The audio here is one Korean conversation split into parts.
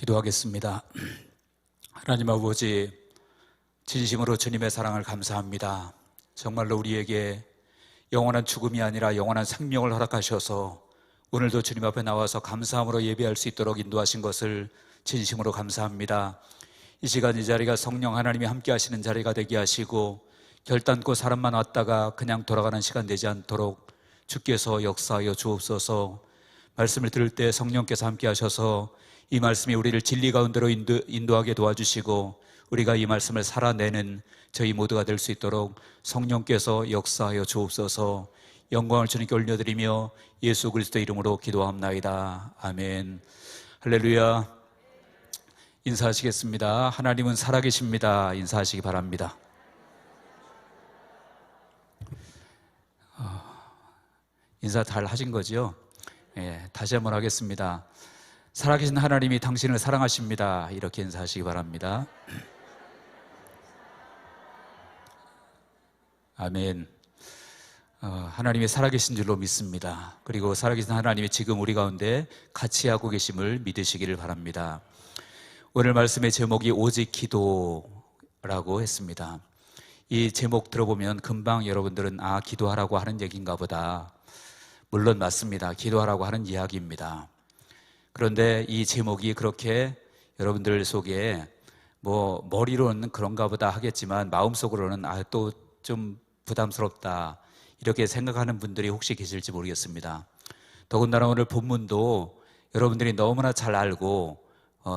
기도하겠습니다. 하나님 아버지, 진심으로 주님의 사랑을 감사합니다. 정말로 우리에게 영원한 죽음이 아니라 영원한 생명을 허락하셔서 오늘도 주님 앞에 나와서 감사함으로 예배할 수 있도록 인도하신 것을 진심으로 감사합니다. 이 시간 이 자리가 성령 하나님이 함께 하시는 자리가 되게 하시고 결단코 사람만 왔다가 그냥 돌아가는 시간 되지 않도록 주께서 역사하여 주옵소서. 말씀을 들을 때 성령께서 함께 하셔서 이 말씀이 우리를 진리 가운데로 인도하게 도와주시고 우리가 이 말씀을 살아내는 저희 모두가 될 수 있도록 성령께서 역사하여 주옵소서. 영광을 주님께 올려드리며 예수 그리스도 이름으로 기도합나이다. 아멘. 할렐루야. 인사하시겠습니다. 하나님은 살아계십니다. 인사하시기 바랍니다. 인사 잘 하신 거죠? 예, 다시 한번 하겠습니다. 살아계신 하나님이 당신을 사랑하십니다. 이렇게 인사하시기 바랍니다. 아멘. 하나님이 살아계신 줄로 믿습니다. 그리고 살아계신 하나님이 지금 우리 가운데 같이 하고 계심을 믿으시기를 바랍니다. 오늘 말씀의 제목이 오직 기도라고 했습니다. 이 제목 들어보면 금방 여러분들은 기도하라고 하는 얘기인가 보다. 물론 맞습니다. 기도하라고 하는 이야기입니다. 그런데 이 제목이 그렇게 여러분들 속에 머리로는 그런가 보다 하겠지만 마음속으로는 또 좀 부담스럽다 이렇게 생각하는 분들이 혹시 계실지 모르겠습니다. 더군다나 오늘 본문도 여러분들이 너무나 잘 알고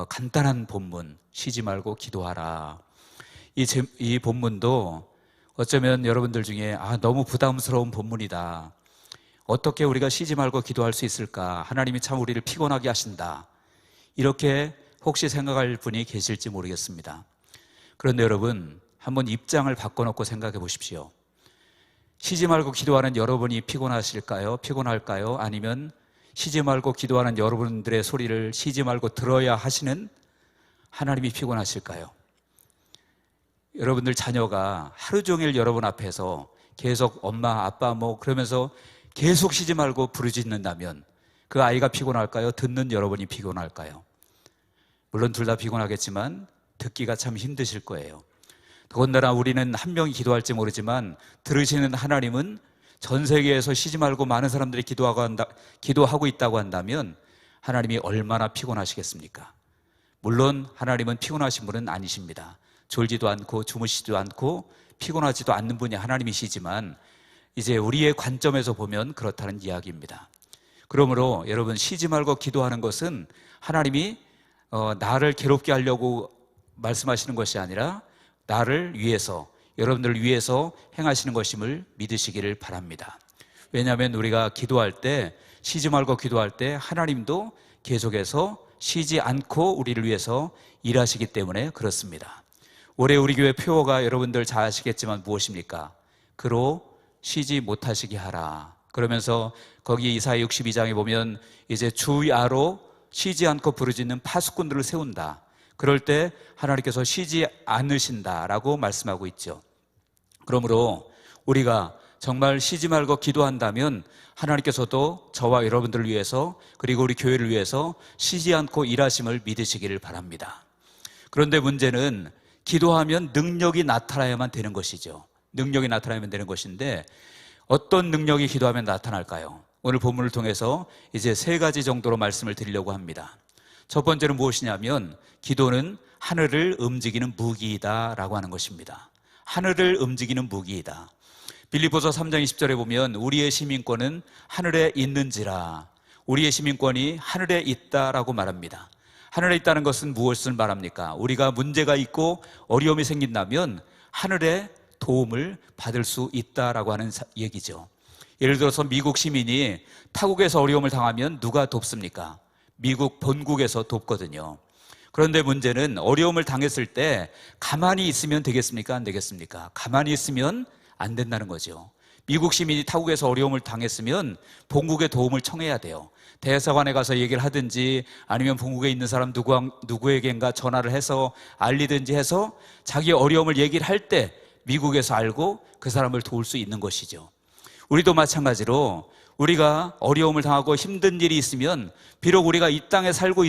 간단한 본문, 쉬지 말고 기도하라. 이 본문도 어쩌면 여러분들 중에 너무 부담스러운 본문이다, 어떻게 우리가 쉬지 말고 기도할 수 있을까, 하나님이 참 우리를 피곤하게 하신다, 이렇게 혹시 생각할 분이 계실지 모르겠습니다. 그런데 여러분, 한번 입장을 바꿔놓고 생각해 보십시오. 쉬지 말고 기도하는 여러분이 피곤하실까요? 피곤할까요? 아니면 쉬지 말고 기도하는 여러분들의 소리를 쉬지 말고 들어야 하시는 하나님이 피곤하실까요? 여러분들 자녀가 하루 종일 여러분 앞에서 계속 엄마, 아빠 그러면서 계속 쉬지 말고 부르짖는다면 그 아이가 피곤할까요? 듣는 여러분이 피곤할까요? 물론 둘 다 피곤하겠지만 듣기가 참 힘드실 거예요. 더군다나 우리는 한 명이 기도할지 모르지만 들으시는 하나님은 전 세계에서 쉬지 말고 많은 사람들이 기도하고 있다고 한다면 하나님이 얼마나 피곤하시겠습니까? 물론 하나님은 피곤하신 분은 아니십니다. 졸지도 않고 주무시지도 않고 피곤하지도 않는 분이 하나님이시지만 이제 우리의 관점에서 보면 그렇다는 이야기입니다. 그러므로 여러분, 쉬지 말고 기도하는 것은 하나님이 나를 괴롭게 하려고 말씀하시는 것이 아니라 나를 위해서, 여러분들을 위해서 행하시는 것임을 믿으시기를 바랍니다. 왜냐하면 우리가 기도할 때, 쉬지 말고 기도할 때 하나님도 계속해서 쉬지 않고 우리를 위해서 일하시기 때문에 그렇습니다. 올해 우리 교회 표어가 여러분들 잘 아시겠지만 무엇입니까? 그로 쉬지 못하시게 하라. 그러면서 거기 이사야 62장에 보면 이제 주야로 쉬지 않고 부르짖는 파수꾼들을 세운다. 그럴 때 하나님께서 쉬지 않으신다라고 말씀하고 있죠. 그러므로 우리가 정말 쉬지 말고 기도한다면 하나님께서도 저와 여러분들을 위해서, 그리고 우리 교회를 위해서 쉬지 않고 일하심을 믿으시기를 바랍니다. 그런데 문제는 기도하면 능력이 나타나야만 되는 것이죠. 능력이 나타나면 되는 것인데 어떤 능력이 기도하면 나타날까요? 오늘 본문을 통해서 이제 3가지 정도로 말씀을 드리려고 합니다. 첫 번째는 무엇이냐면 기도는 하늘을 움직이는 무기이다라고 하는 것입니다. 하늘을 움직이는 무기이다. 빌립보서 3장 20절에 보면 우리의 시민권은 하늘에 있는지라, 우리의 시민권이 하늘에 있다라고 말합니다. 하늘에 있다는 것은 무엇을 말합니까? 우리가 문제가 있고 어려움이 생긴다면 하늘의 도움을 받을 수 있다라고 하는 얘기죠. 예를 들어서 미국 시민이 타국에서 어려움을 당하면 누가 돕습니까? 미국 본국에서 돕거든요. 그런데 문제는 어려움을 당했을 때 가만히 있으면 되겠습니까? 안 되겠습니까? 가만히 있으면 안 된다는 거죠. 미국 시민이 타국에서 어려움을 당했으면 본국의 도움을 청해야 돼요. 대사관에 가서 얘기를 하든지 아니면 본국에 있는 사람 누구에겐가 전화를 해서 알리든지 해서 자기 어려움을 얘기를 할 때 미국에서 알고 그 사람을 도울 수 있는 것이죠. 우리도 마찬가지로 우리가 어려움을 당하고 힘든 일이 있으면 비록 우리가 이 땅에 살고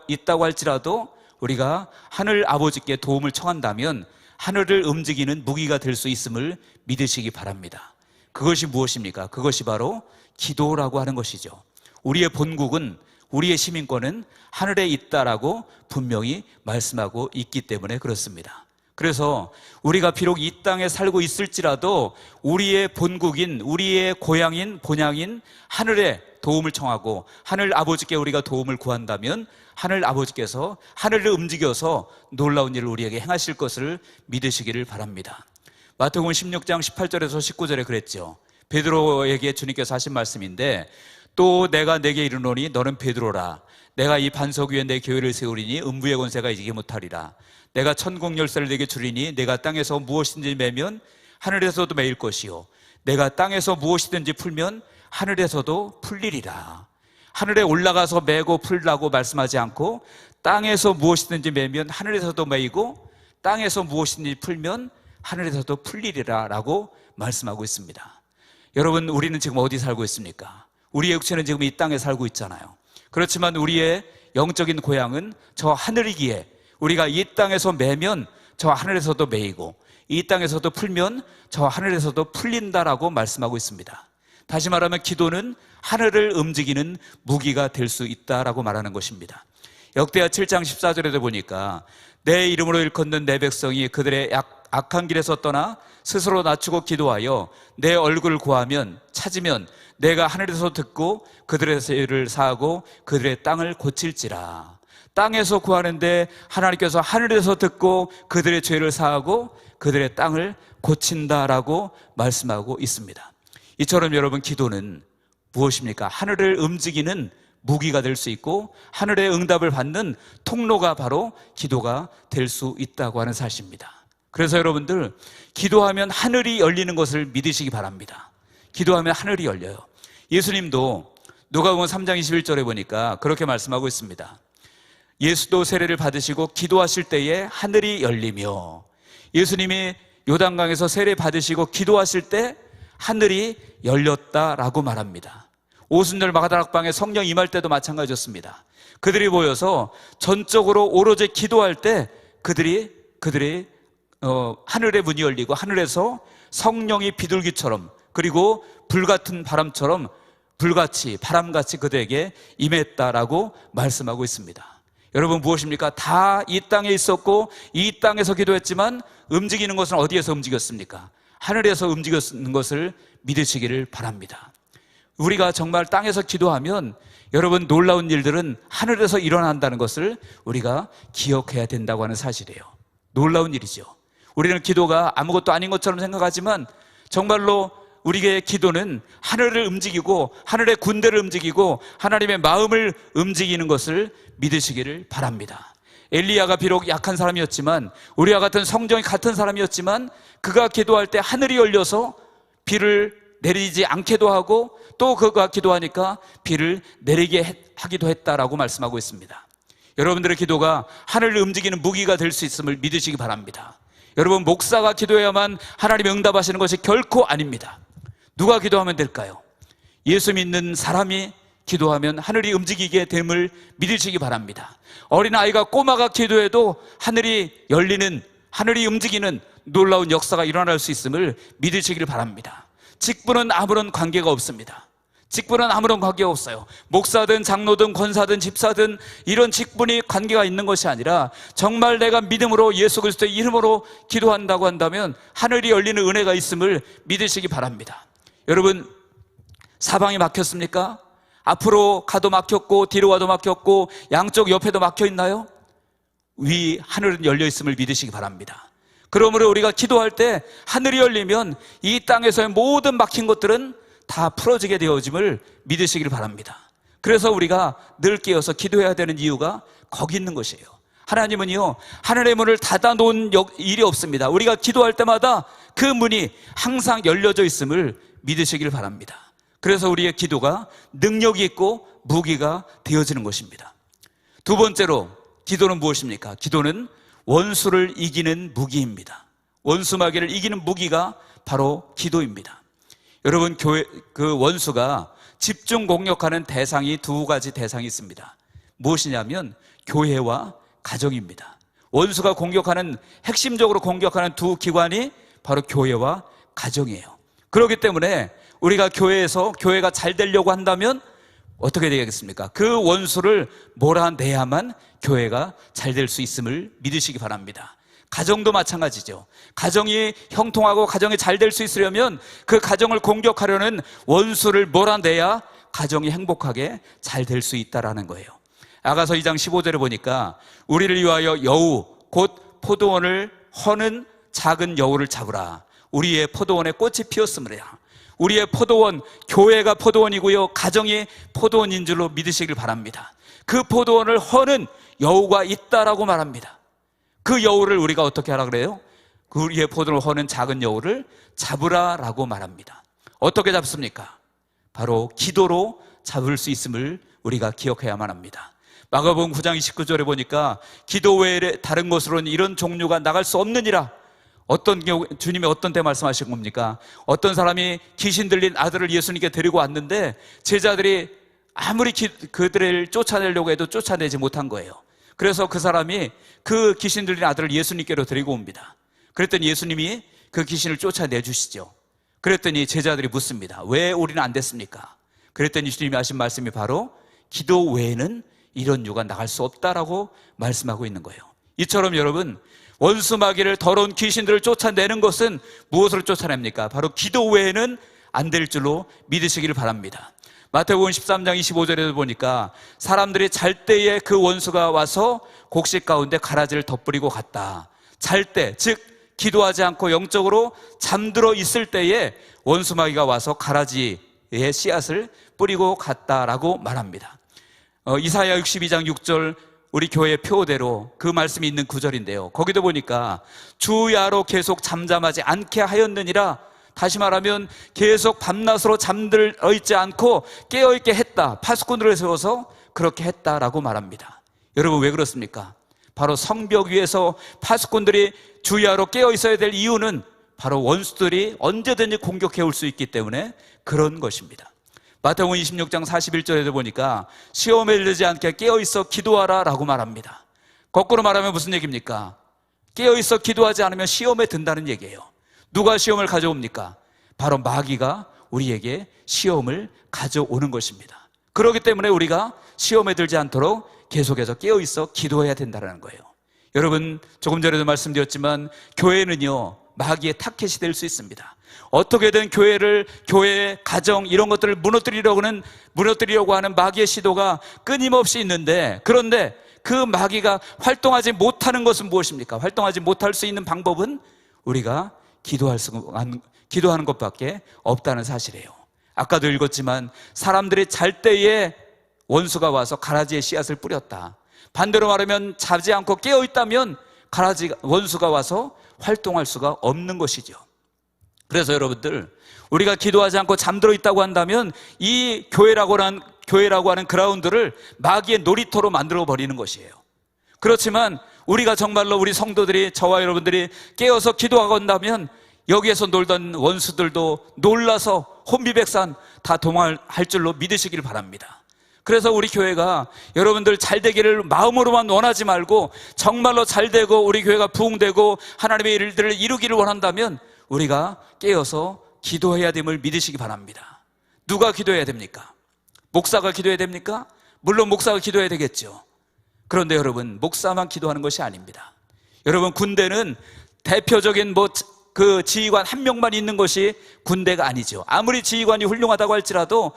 있다고 할지라도 우리가 하늘 아버지께 도움을 청한다면 하늘을 움직이는 무기가 될 수 있음을 믿으시기 바랍니다. 그것이 무엇입니까? 그것이 바로 기도라고 하는 것이죠. 우리의 본국은, 우리의 시민권은 하늘에 있다라고 분명히 말씀하고 있기 때문에 그렇습니다. 그래서 우리가 비록 이 땅에 살고 있을지라도 우리의 본국인, 우리의 고향인, 본향인 하늘에 도움을 청하고 하늘 아버지께 우리가 도움을 구한다면 하늘 아버지께서 하늘을 움직여서 놀라운 일을 우리에게 행하실 것을 믿으시기를 바랍니다. 마태복음 16장 18절에서 19절에 그랬죠. 베드로에게 주님께서 하신 말씀인데, 또 내가 내게 이르노니 너는 베드로라. 내가 이 반석 위에 내 교회를 세우리니 음부의 권세가 이기지 못하리라. 내가 천국 열쇠를 내게 주리니 내가 땅에서 무엇이든지 매면 하늘에서도 매일 것이요 내가 땅에서 무엇이든지 풀면 하늘에서도 풀리리라. 하늘에 올라가서 매고 풀라고 말씀하지 않고 땅에서 무엇이든지 매면 하늘에서도 매이고 땅에서 무엇이든지 풀면 하늘에서도 풀리리라 라고 말씀하고 있습니다. 여러분, 우리는 지금 어디 살고 있습니까? 우리의 육체는 지금 이 땅에 살고 있잖아요. 그렇지만 우리의 영적인 고향은 저 하늘이기에 우리가 이 땅에서 매면 저 하늘에서도 매이고 이 땅에서도 풀면 저 하늘에서도 풀린다라고 말씀하고 있습니다. 다시 말하면 기도는 하늘을 움직이는 무기가 될 수 있다라고 말하는 것입니다. 역대하 7장 14절에도 보니까 내 이름으로 일컫는 내 백성이 그들의 악한 길에서 떠나 스스로 낮추고 기도하여 내 얼굴을 구하면 찾으면 내가 하늘에서 듣고 그들의 죄를 사하고 그들의 땅을 고칠지라. 땅에서 구하는데 하나님께서 하늘에서 듣고 그들의 죄를 사하고 그들의 땅을 고친다라고 말씀하고 있습니다. 이처럼 여러분, 기도는 무엇입니까? 하늘을 움직이는 무기가 될 수 있고 하늘의 응답을 받는 통로가 바로 기도가 될 수 있다고 하는 사실입니다. 그래서 여러분들, 기도하면 하늘이 열리는 것을 믿으시기 바랍니다. 기도하면 하늘이 열려요. 예수님도 누가복음 3장 21절에 보니까 그렇게 말씀하고 있습니다. 예수도 세례를 받으시고 기도하실 때에 하늘이 열리며, 예수님이 요단강에서 세례 받으시고 기도하실 때 하늘이 열렸다라고 말합니다. 오순절 마가다락방에 성령 임할 때도 마찬가지였습니다. 그들이 모여서 전적으로 오로지 기도할 때 그들이 하늘의 문이 열리고 하늘에서 성령이 비둘기처럼 그리고 불같은 바람처럼 불같이 바람같이 그들에게 임했다라고 말씀하고 있습니다. 여러분, 무엇입니까? 다 이 땅에 있었고 이 땅에서 기도했지만 움직이는 것은 어디에서 움직였습니까? 하늘에서 움직이는 것을 믿으시기를 바랍니다. 우리가 정말 땅에서 기도하면 여러분, 놀라운 일들은 하늘에서 일어난다는 것을 우리가 기억해야 된다고 하는 사실이에요. 놀라운 일이죠. 우리는 기도가 아무것도 아닌 것처럼 생각하지만 정말로 우리의 기도는 하늘을 움직이고 하늘의 군대를 움직이고 하나님의 마음을 움직이는 것을 믿으시기를 바랍니다. 엘리야가 비록 약한 사람이었지만, 우리와 같은 성정이 같은 사람이었지만 그가 기도할 때 하늘이 열려서 비를 내리지 않게도 하고 또 그가 기도하니까 비를 내리게 하기도 했다라고 말씀하고 있습니다. 여러분들의 기도가 하늘을 움직이는 무기가 될 수 있음을 믿으시기 바랍니다. 여러분, 목사가 기도해야만 하나님이 응답하시는 것이 결코 아닙니다. 누가 기도하면 될까요? 예수 믿는 사람이 기도하면 하늘이 움직이게 됨을 믿으시기 바랍니다. 어린아이가, 꼬마가 기도해도 하늘이 열리는, 하늘이 움직이는 놀라운 역사가 일어날 수 있음을 믿으시기를 바랍니다. 직분은 아무런 관계가 없습니다. 직분은 아무런 관계가 없어요. 목사든 장로든 권사든 집사든 이런 직분이 관계가 있는 것이 아니라 정말 내가 믿음으로 예수 그리스도의 이름으로 기도한다고 한다면 하늘이 열리는 은혜가 있음을 믿으시기 바랍니다. 여러분, 사방이 막혔습니까? 앞으로 가도 막혔고 뒤로 가도 막혔고 양쪽 옆에도 막혀 있나요? 위 하늘은 열려 있음을 믿으시기 바랍니다. 그러므로 우리가 기도할 때 하늘이 열리면 이 땅에서의 모든 막힌 것들은 다 풀어지게 되어짐을 믿으시길 바랍니다. 그래서 우리가 늘 깨어서 기도해야 되는 이유가 거기 있는 것이에요. 하나님은요, 하늘의 문을 닫아놓은 일이 없습니다. 우리가 기도할 때마다 그 문이 항상 열려져 있음을 믿으시길 바랍니다. 그래서 우리의 기도가 능력이 있고 무기가 되어지는 것입니다. 두 번째로, 기도는 무엇입니까? 기도는 원수를 이기는 무기입니다. 원수 마귀를 이기는 무기가 바로 기도입니다. 여러분, 그 원수가 집중 공격하는 대상이 두 가지 대상이 있습니다. 무엇이냐면 교회와 가정입니다. 원수가 핵심적으로 공격하는 두 기관이 바로 교회와 가정이에요. 그렇기 때문에 우리가 교회가 잘 되려고 한다면 어떻게 되겠습니까? 그 원수를 몰아내야만 교회가 잘 될 수 있음을 믿으시기 바랍니다. 가정도 마찬가지죠. 가정이 형통하고 가정이 잘 될 수 있으려면 그 가정을 공격하려는 원수를 몰아내야 가정이 행복하게 잘 될 수 있다라는 거예요. 아가서 2장 15절에 보니까 우리를 위하여 여우 곧 포도원을 허는 작은 여우를 잡으라. 우리의 포도원에 꽃이 피었으므라. 우리의 포도원, 교회가 포도원이고요, 가정이 포도원인 줄로 믿으시길 바랍니다. 그 포도원을 허는 여우가 있다라고 말합니다. 그 여우를 우리가 어떻게 하라 그래요? 우리의 포도원을 허는 작은 여우를 잡으라라고 말합니다. 어떻게 잡습니까? 바로 기도로 잡을 수 있음을 우리가 기억해야만 합니다. 마가복음 9장 29절에 보니까 기도 외에 다른 곳으로는 이런 종류가 나갈 수 없느니라. 주님이 어떤 때 말씀하신 겁니까? 어떤 사람이 귀신 들린 아들을 예수님께 데리고 왔는데 제자들이 아무리 그들을 쫓아내려고 해도 쫓아내지 못한 거예요. 그래서 그 사람이 그 귀신 들린 아들을 예수님께로 데리고 옵니다. 그랬더니 예수님이 그 귀신을 쫓아내주시죠. 그랬더니 제자들이 묻습니다. 왜 우리는 안 됐습니까? 그랬더니 주님이 하신 말씀이 바로 기도 외에는 이런 유가 나갈 수 없다라고 말씀하고 있는 거예요. 이처럼 여러분, 원수 마귀를, 더러운 귀신들을 쫓아내는 것은 무엇으로 쫓아냅니까? 바로 기도 외에는 안 될 줄로 믿으시기를 바랍니다. 마태복음 13장 25절에도 보니까 사람들이 잘 때에 그 원수가 와서 곡식 가운데 가라지를 덧뿌리고 갔다. 잘 때, 즉 기도하지 않고 영적으로 잠들어 있을 때에 원수 마귀가 와서 가라지의 씨앗을 뿌리고 갔다라고 말합니다. 이사야 62장 6절, 우리 교회 표대로 그 말씀이 있는 구절인데요. 거기도 보니까 주야로 계속 잠잠하지 않게 하였느니라. 다시 말하면 계속 밤낮으로 잠들어 있지 않고 깨어있게 했다. 파수꾼들을 세워서 그렇게 했다라고 말합니다. 여러분, 왜 그렇습니까? 바로 성벽 위에서 파수꾼들이 주야로 깨어 있어야 될 이유는 바로 원수들이 언제든지 공격해 올 수 있기 때문에 그런 것입니다. 마태복음 26장 41절에도 보니까 시험에 들지 않게 깨어있어 기도하라 라고 말합니다. 거꾸로 말하면 무슨 얘기입니까? 깨어있어 기도하지 않으면 시험에 든다는 얘기예요. 누가 시험을 가져옵니까? 바로 마귀가 우리에게 시험을 가져오는 것입니다. 그렇기 때문에 우리가 시험에 들지 않도록 계속해서 깨어있어 기도해야 된다는 거예요. 여러분, 조금 전에도 말씀드렸지만 교회는요, 마귀의 타켓이 될 수 있습니다. 어떻게든 교회, 가정 이런 것들을 무너뜨리려고 하는 마귀의 시도가 끊임없이 있는데, 그런데 그 마귀가 활동하지 못하는 것은 무엇입니까? 활동하지 못할 수 있는 방법은 우리가 기도하는 것밖에 없다는 사실이에요. 아까도 읽었지만 사람들이 잘 때에 원수가 와서 가라지에 씨앗을 뿌렸다. 반대로 말하면 자지 않고 깨어있다면 원수가 와서 활동할 수가 없는 것이죠. 그래서 여러분들, 우리가 기도하지 않고 잠들어 있다고 한다면 이 교회라고 하는 그라운드를 마귀의 놀이터로 만들어 버리는 것이에요. 그렇지만 우리가 정말로 우리 성도들이, 저와 여러분들이 깨어서 기도하고 한다면 여기에서 놀던 원수들도 놀라서 혼비백산 다 도망할 줄로 믿으시길 바랍니다. 그래서 우리 교회가 여러분들 잘 되기를 마음으로만 원하지 말고 정말로 잘 되고 우리 교회가 부흥되고 하나님의 일들을 이루기를 원한다면 우리가 깨어서 기도해야 됨을 믿으시기 바랍니다. 누가 기도해야 됩니까? 목사가 기도해야 됩니까? 물론 목사가 기도해야 되겠죠. 그런데 여러분, 목사만 기도하는 것이 아닙니다. 여러분, 군대는 대표적인 그 지휘관 한 명만 있는 것이 군대가 아니죠. 아무리 지휘관이 훌륭하다고 할지라도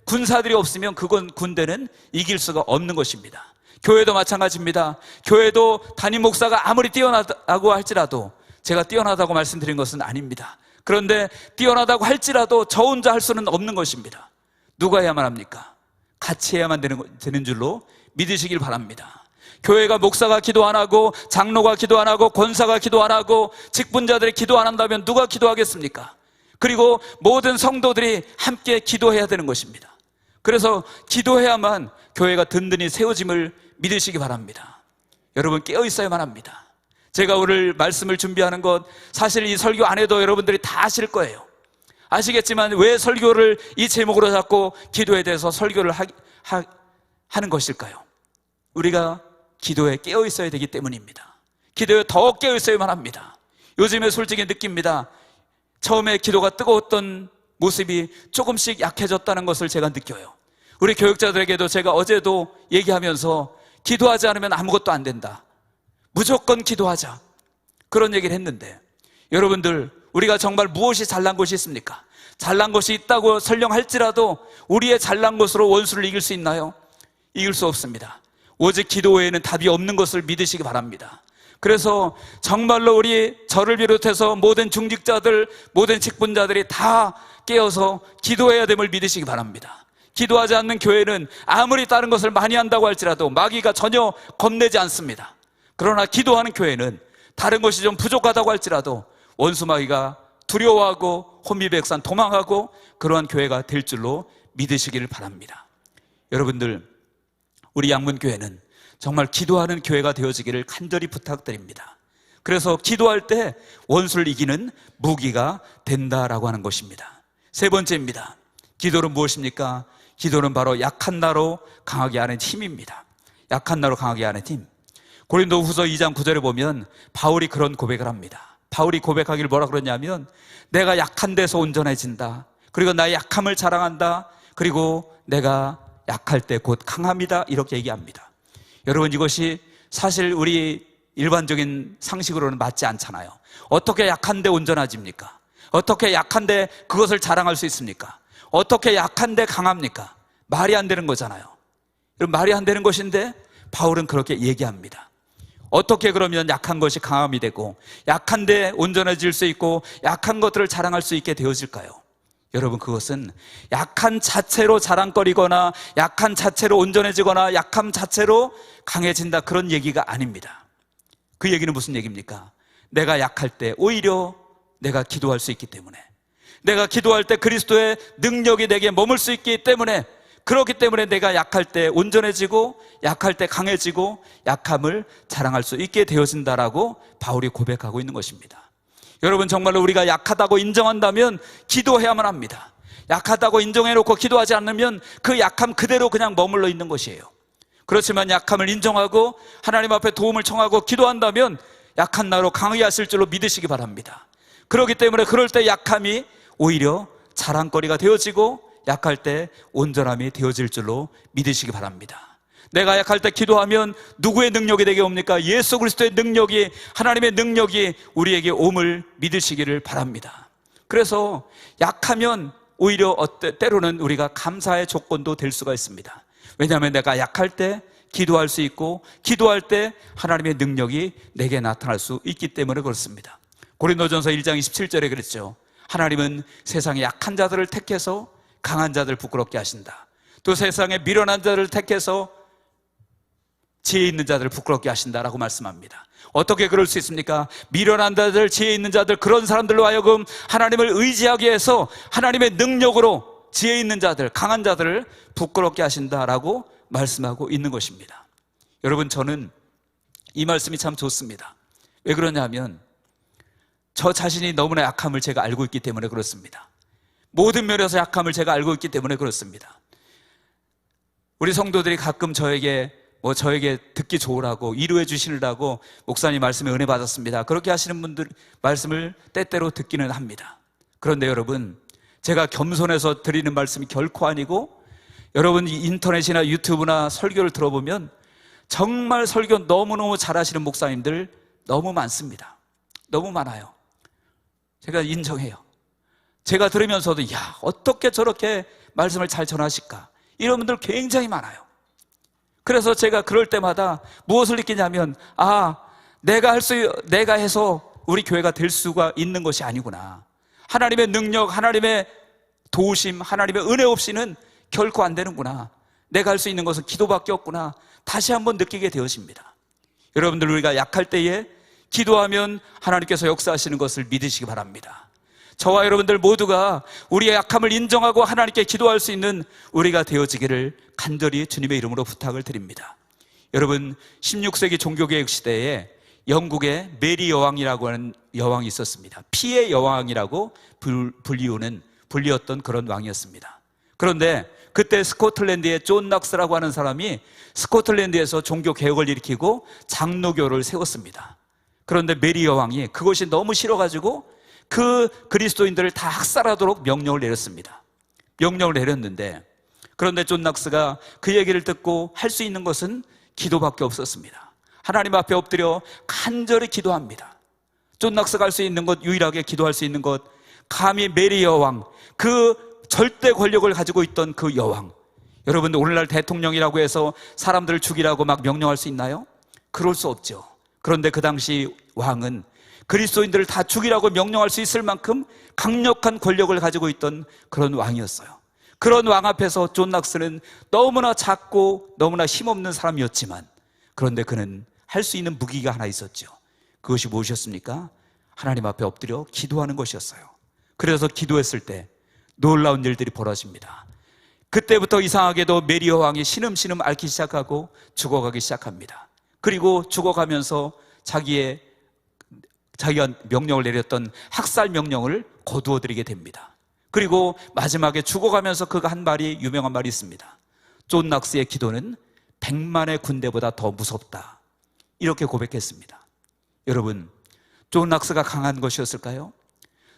군사들이 없으면 그건 군대는 이길 수가 없는 것입니다. 교회도 마찬가지입니다. 교회도 담임 목사가 아무리 뛰어나다고 할지라도, 제가 뛰어나다고 말씀드린 것은 아닙니다. 그런데 뛰어나다고 할지라도 저 혼자 할 수는 없는 것입니다. 누가 해야만 합니까? 같이 해야만 되는 줄로 믿으시길 바랍니다. 교회가 목사가 기도 안 하고 장로가 기도 안 하고 권사가 기도 안 하고 직분자들이 기도 안 한다면 누가 기도하겠습니까? 그리고 모든 성도들이 함께 기도해야 되는 것입니다. 그래서 기도해야만 교회가 든든히 세워짐을 믿으시기 바랍니다. 여러분, 깨어 있어야만 합니다. 제가 오늘 말씀을 준비하는 것, 사실 이 설교 안 해도 여러분들이 다 아실 거예요. 아시겠지만 왜 설교를 이 제목으로 잡고 기도에 대해서 설교를 하는 것일까요? 우리가 기도에 깨어 있어야 되기 때문입니다. 기도에 더 깨어 있어야만 합니다. 요즘에 솔직히 느낍니다. 처음에 기도가 뜨거웠던 모습이 조금씩 약해졌다는 것을 제가 느껴요. 우리 교육자들에게도 제가 어제도 얘기하면서 기도하지 않으면 아무것도 안 된다, 무조건 기도하자, 그런 얘기를 했는데, 여러분들, 우리가 정말 무엇이 잘난 것이 있습니까? 잘난 것이 있다고 설령할지라도 우리의 잘난 것으로 원수를 이길 수 있나요? 이길 수 없습니다. 오직 기도 외에는 답이 없는 것을 믿으시기 바랍니다. 그래서 정말로 우리 저를 비롯해서 모든 중직자들, 모든 직분자들이 다 깨어서 기도해야 됨을 믿으시기 바랍니다. 기도하지 않는 교회는 아무리 다른 것을 많이 한다고 할지라도 마귀가 전혀 겁내지 않습니다. 그러나 기도하는 교회는 다른 것이 좀 부족하다고 할지라도 원수 마귀가 두려워하고 혼미백산 도망하고 그러한 교회가 될 줄로 믿으시기를 바랍니다. 여러분들, 우리 양문교회는 정말 기도하는 교회가 되어지기를 간절히 부탁드립니다. 그래서 기도할 때 원수를 이기는 무기가 된다라고 하는 것입니다. 세 번째입니다. 기도는 무엇입니까? 기도는 바로 약한 나로 강하게 하는 힘입니다. 약한 나로 강하게 하는 힘. 고린도후서 2장 9절에 보면 바울이 그런 고백을 합니다. 바울이 고백하기를 뭐라 그러냐면, 내가 약한 데서 온전해진다, 그리고 나의 약함을 자랑한다, 그리고 내가 약할 때 곧 강합니다, 이렇게 얘기합니다. 여러분, 이것이 사실 우리 일반적인 상식으로는 맞지 않잖아요. 어떻게 약한데 온전해집니까? 어떻게 약한데 그것을 자랑할 수 있습니까? 어떻게 약한데 강합니까? 말이 안 되는 거잖아요. 말이 안 되는 것인데 바울은 그렇게 얘기합니다. 어떻게 그러면 약한 것이 강함이 되고 약한데 온전해질 수 있고 약한 것들을 자랑할 수 있게 되어질까요? 여러분, 그것은 약한 자체로 자랑거리거나 약한 자체로 온전해지거나 약함 자체로 강해진다, 그런 얘기가 아닙니다. 그 얘기는 무슨 얘기입니까? 내가 약할 때 오히려 내가 기도할 수 있기 때문에, 내가 기도할 때 그리스도의 능력이 내게 머물 수 있기 때문에, 그렇기 때문에 내가 약할 때 온전해지고 약할 때 강해지고 약함을 자랑할 수 있게 되어진다라고 바울이 고백하고 있는 것입니다. 여러분, 정말로 우리가 약하다고 인정한다면 기도해야만 합니다. 약하다고 인정해놓고 기도하지 않으면 그 약함 그대로 그냥 머물러 있는 것이에요. 그렇지만 약함을 인정하고 하나님 앞에 도움을 청하고 기도한다면 약한 나로 강하게 하실 줄로 믿으시기 바랍니다. 그렇기 때문에 그럴 때 약함이 오히려 자랑거리가 되어지고 약할 때 온전함이 되어질 줄로 믿으시기 바랍니다. 내가 약할 때 기도하면 누구의 능력이 되게 옵니까? 예수 그리스도의 능력이, 하나님의 능력이 우리에게 옴을 믿으시기를 바랍니다. 그래서 약하면 오히려 때로는 우리가 감사의 조건도 될 수가 있습니다. 왜냐하면 내가 약할 때 기도할 수 있고 기도할 때 하나님의 능력이 내게 나타날 수 있기 때문에 그렇습니다. 고린도전서 1장 27절에 그랬죠. 하나님은 세상에 약한 자들을 택해서 강한 자들을 부끄럽게 하신다. 또 세상에 미련한 자들을 택해서 지혜 있는 자들을 부끄럽게 하신다라고 말씀합니다. 어떻게 그럴 수 있습니까? 미련한 자들, 지혜 있는 자들, 그런 사람들로 하여금 하나님을 의지하게 해서 하나님의 능력으로 지혜 있는 자들, 강한 자들을 부끄럽게 하신다라고 말씀하고 있는 것입니다. 여러분, 저는 이 말씀이 참 좋습니다. 왜 그러냐면 저 자신이 너무나 약함을 제가 알고 있기 때문에 그렇습니다. 모든 면에서 약함을 제가 알고 있기 때문에 그렇습니다. 우리 성도들이 가끔 저에게 듣기 좋으라고 위로해 주시느라고 목사님 말씀에 은혜 받았습니다, 그렇게 하시는 분들 말씀을 때때로 듣기는 합니다. 그런데 여러분, 제가 겸손해서 드리는 말씀이 결코 아니고, 여러분 인터넷이나 유튜브나 설교를 들어보면 정말 설교 너무너무 잘하시는 목사님들 너무 많습니다. 너무 많아요. 제가 인정해요. 제가 들으면서도 야, 어떻게 저렇게 말씀을 잘 전하실까, 이런 분들 굉장히 많아요. 그래서 제가 그럴 때마다 무엇을 느끼냐면, 내가 해서 우리 교회가 될 수가 있는 것이 아니구나. 하나님의 능력, 하나님의 도우심, 하나님의 은혜 없이는 결코 안 되는구나. 내가 할 수 있는 것은 기도밖에 없구나. 다시 한번 느끼게 되어집니다. 여러분들, 우리가 약할 때에 기도하면 하나님께서 역사하시는 것을 믿으시기 바랍니다. 저와 여러분들 모두가 우리의 약함을 인정하고 하나님께 기도할 수 있는 우리가 되어지기를 간절히 주님의 이름으로 부탁을 드립니다. 여러분, 16세기 종교개혁 시대에 영국의 메리 여왕이라고 하는 여왕이 있었습니다. 피의 여왕이라고 불리우는 불리었던 그런 왕이었습니다. 그런데 그때 스코틀랜드의 존 낙스라고 하는 사람이 스코틀랜드에서 종교 개혁을 일으키고 장로교를 세웠습니다. 그런데 메리 여왕이 그것이 너무 싫어가지고 그 그리스도인들을 다 학살하도록 명령을 내렸습니다. 명령을 내렸는데, 그런데 존 낙스가 그 얘기를 듣고 할 수 있는 것은 기도밖에 없었습니다. 하나님 앞에 엎드려 간절히 기도합니다. 존 낙스가 할 수 있는 것, 유일하게 기도할 수 있는 것, 감히 메리 여왕, 그 절대 권력을 가지고 있던 그 여왕, 여러분들 오늘날 대통령이라고 해서 사람들을 죽이라고 막 명령할 수 있나요? 그럴 수 없죠. 그런데 그 당시 왕은 그리스도인들을 다 죽이라고 명령할 수 있을 만큼 강력한 권력을 가지고 있던 그런 왕이었어요. 그런 왕 앞에서 존 낙스는 너무나 작고 너무나 힘없는 사람이었지만, 그런데 그는 할 수 있는 무기가 하나 있었죠. 그것이 무엇이었습니까? 하나님 앞에 엎드려 기도하는 것이었어요. 그래서 기도했을 때 놀라운 일들이 벌어집니다. 그때부터 이상하게도 메리 여왕이 신음신음 앓기 시작하고 죽어가기 시작합니다. 그리고 죽어가면서 자기가 명령을 내렸던 학살 명령을 거두어들이게 됩니다. 그리고 마지막에 죽어가면서 그가 한 말이, 유명한 말이 있습니다. 존 낙스의 기도는 100만의 군대보다 더 무섭다, 이렇게 고백했습니다. 여러분, 존 낙스가 강한 것이었을까요?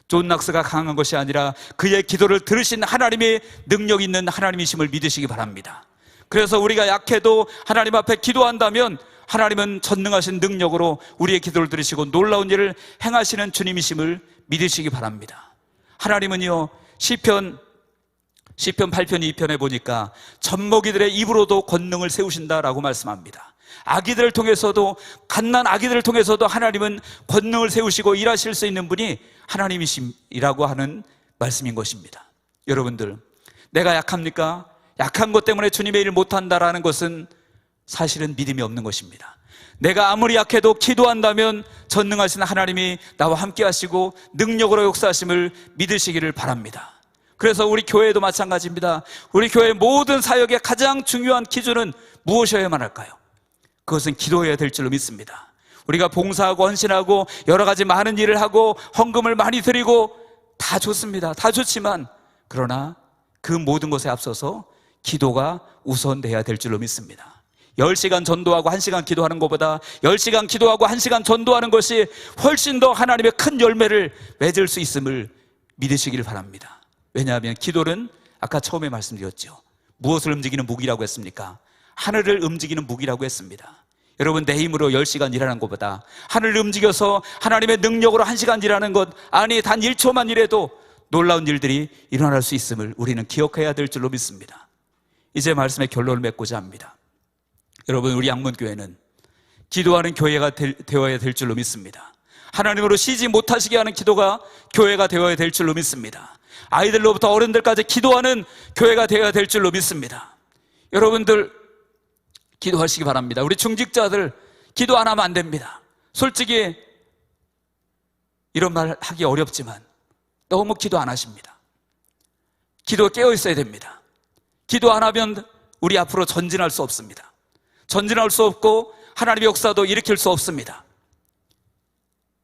존 낙스가 강한 것이 아니라 그의 기도를 들으신 하나님의 능력 있는 하나님이심을 믿으시기 바랍니다. 그래서 우리가 약해도 하나님 앞에 기도한다면 하나님은 전능하신 능력으로 우리의 기도를 들으시고 놀라운 일을 행하시는 주님이심을 믿으시기 바랍니다. 하나님은요, 시편 8편 2편에 보니까 젖먹이들의 입으로도 권능을 세우신다라고 말씀합니다. 아기들을 통해서도, 갓난 아기들을 통해서도 하나님은 권능을 세우시고 일하실 수 있는 분이 하나님이시라고 하는 말씀인 것입니다. 여러분들, 내가 약합니까? 약한 것 때문에 주님의 일을 못한다라는 것은 사실은 믿음이 없는 것입니다. 내가 아무리 약해도 기도한다면 전능하신 하나님이 나와 함께 하시고 능력으로 역사하심을 믿으시기를 바랍니다. 그래서 우리 교회도 마찬가지입니다. 우리 교회 모든 사역의 가장 중요한 기준은 무엇이어야만 할까요? 그것은 기도해야 될 줄로 믿습니다. 우리가 봉사하고 헌신하고 여러 가지 많은 일을 하고 헌금을 많이 드리고 다 좋습니다. 다 좋지만, 그러나 그 모든 것에 앞서서 기도가 우선돼야 될 줄로 믿습니다. 10시간 전도하고 1시간 기도하는 것보다 10시간 기도하고 1시간 전도하는 것이 훨씬 더 하나님의 큰 열매를 맺을 수 있음을 믿으시길 바랍니다. 왜냐하면 기도는 아까 처음에 말씀드렸죠. 무엇을 움직이는 무기라고 했습니까? 하늘을 움직이는 무기라고 했습니다. 여러분, 내 힘으로 10시간 일하는 것보다 하늘을 움직여서 하나님의 능력으로 1시간 일하는 것, 아니 단 1초만 일해도 놀라운 일들이 일어날 수 있음을 우리는 기억해야 될 줄로 믿습니다. 이제 말씀의 결론을 맺고자 합니다. 여러분, 우리 양문교회는 기도하는 교회가 되어야 될 줄로 믿습니다. 하나님으로 쉬지 못하시게 하는 기도가 교회가 되어야 될 줄로 믿습니다. 아이들로부터 어른들까지 기도하는 교회가 되어야 될 줄로 믿습니다. 여러분들 기도하시기 바랍니다. 우리 중직자들 기도 안 하면 안 됩니다. 솔직히 이런 말 하기 어렵지만 너무 기도 안 하십니다. 기도에 깨어 있어야 됩니다. 기도 안 하면 우리 앞으로 전진할 수 없습니다. 전진할 수 없고 하나님의 역사도 일으킬 수 없습니다.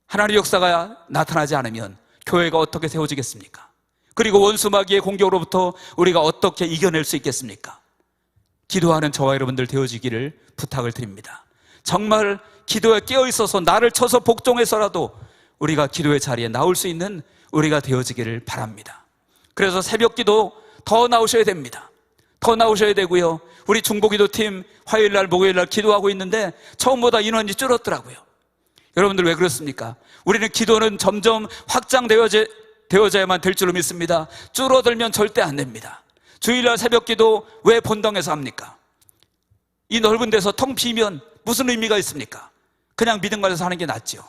하나님의 역사가 나타나지 않으면 교회가 어떻게 세워지겠습니까? 그리고 원수마귀의 공격으로부터 우리가 어떻게 이겨낼 수 있겠습니까? 기도하는 저와 여러분들 되어지기를 부탁을 드립니다. 정말 기도에 깨어 있어서 나를 쳐서 복종해서라도 우리가 기도의 자리에 나올 수 있는 우리가 되어지기를 바랍니다. 그래서 새벽 기도 더 나오셔야 됩니다. 더 나오셔야 되고요. 우리 중보기도팀 화요일날 목요일날 기도하고 있는데 처음보다 인원이 줄었더라고요. 여러분들 왜 그렇습니까? 우리는 기도는 점점 확장되어져야만 될 줄로 믿습니다. 줄어들면 절대 안 됩니다. 주일날 새벽 기도 왜 본당에서 합니까? 이 넓은 데서 텅 비면 무슨 의미가 있습니까? 그냥 믿음관에서 하는 게 낫죠.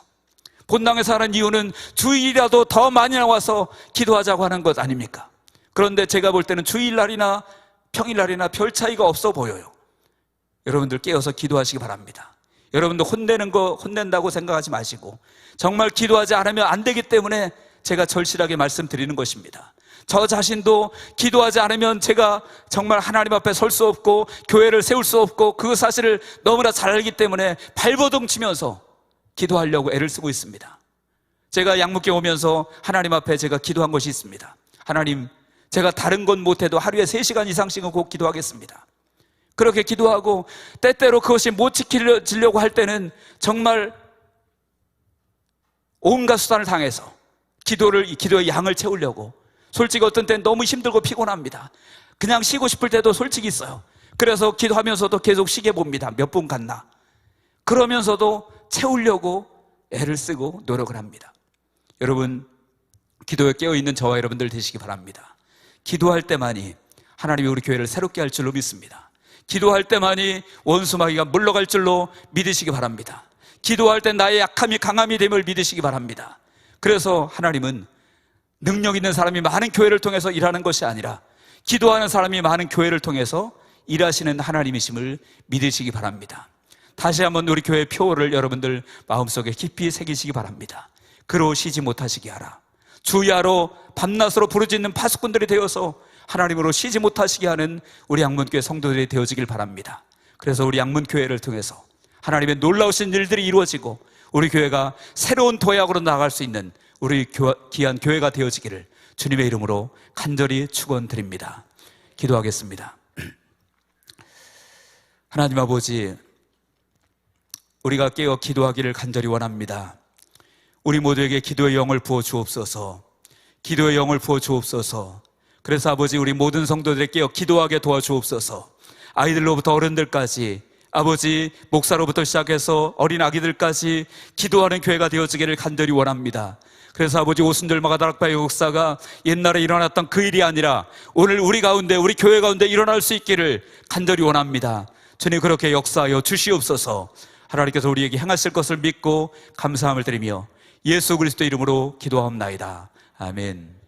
본당에서 하는 이유는 주일이라도 더 많이 나와서 기도하자고 하는 것 아닙니까? 그런데 제가 볼 때는 주일날이나 평일날이나 별 차이가 없어 보여요. 여러분들 깨어서 기도하시기 바랍니다. 여러분들 혼낸다고 생각하지 마시고, 정말 기도하지 않으면 안 되기 때문에 제가 절실하게 말씀드리는 것입니다. 저 자신도 기도하지 않으면 제가 정말 하나님 앞에 설 수 없고 교회를 세울 수 없고 그 사실을 너무나 잘 알기 때문에 발버둥 치면서 기도하려고 애를 쓰고 있습니다. 제가 양육교회 오면서 하나님 앞에 제가 기도한 것이 있습니다. 하나님, 제가 다른 건 못해도 하루에 3시간 이상씩은 꼭 기도하겠습니다. 그렇게 기도하고 때때로 그것이 못 지키려고 할 때는 정말 온갖 수단을 당해서 기도의 양을 채우려고, 솔직히 어떤 때는 너무 힘들고 피곤합니다. 그냥 쉬고 싶을 때도 솔직히 있어요. 그래서 기도하면서도 계속 쉬게 봅니다. 몇 분 갔나. 그러면서도 채우려고 애를 쓰고 노력을 합니다. 여러분, 기도에 깨어있는 저와 여러분들 되시기 바랍니다. 기도할 때만이 하나님이 우리 교회를 새롭게 할 줄로 믿습니다. 기도할 때만이 원수 마귀가 물러갈 줄로 믿으시기 바랍니다. 기도할 때 나의 약함이 강함이 됨을 믿으시기 바랍니다. 그래서 하나님은 능력 있는 사람이 많은 교회를 통해서 일하는 것이 아니라 기도하는 사람이 많은 교회를 통해서 일하시는 하나님이심을 믿으시기 바랍니다. 다시 한번 우리 교회의 표어를 여러분들 마음속에 깊이 새기시기 바랍니다. 그로 쉬지 못하시게 하라. 주야로 밤낮으로 부르짖는 파수꾼들이 되어서 하나님으로 쉬지 못하시게 하는 우리 양문교회 성도들이 되어지길 바랍니다. 그래서 우리 양문교회를 통해서 하나님의 놀라우신 일들이 이루어지고 우리 교회가 새로운 도약으로 나아갈 수 있는 우리 귀한 교회가 되어지기를 주님의 이름으로 간절히 축원드립니다. 기도하겠습니다. 하나님 아버지, 우리가 깨어 기도하기를 간절히 원합니다. 우리 모두에게 기도의 영을 부어 주옵소서. 기도의 영을 부어 주옵소서. 그래서 아버지, 우리 모든 성도들에게 깨어 기도하게 도와주옵소서. 아이들로부터 어른들까지, 아버지, 목사로부터 시작해서 어린 아기들까지 기도하는 교회가 되어지기를 간절히 원합니다. 그래서 아버지, 오순절 마가다락바의 역사가 옛날에 일어났던 그 일이 아니라 오늘 우리 가운데, 우리 교회 가운데 일어날 수 있기를 간절히 원합니다. 주님, 그렇게 역사하여 주시옵소서. 하나님께서 우리에게 행하실 것을 믿고 감사함을 드리며 예수 그리스도 이름으로 기도하옵나이다. 아멘.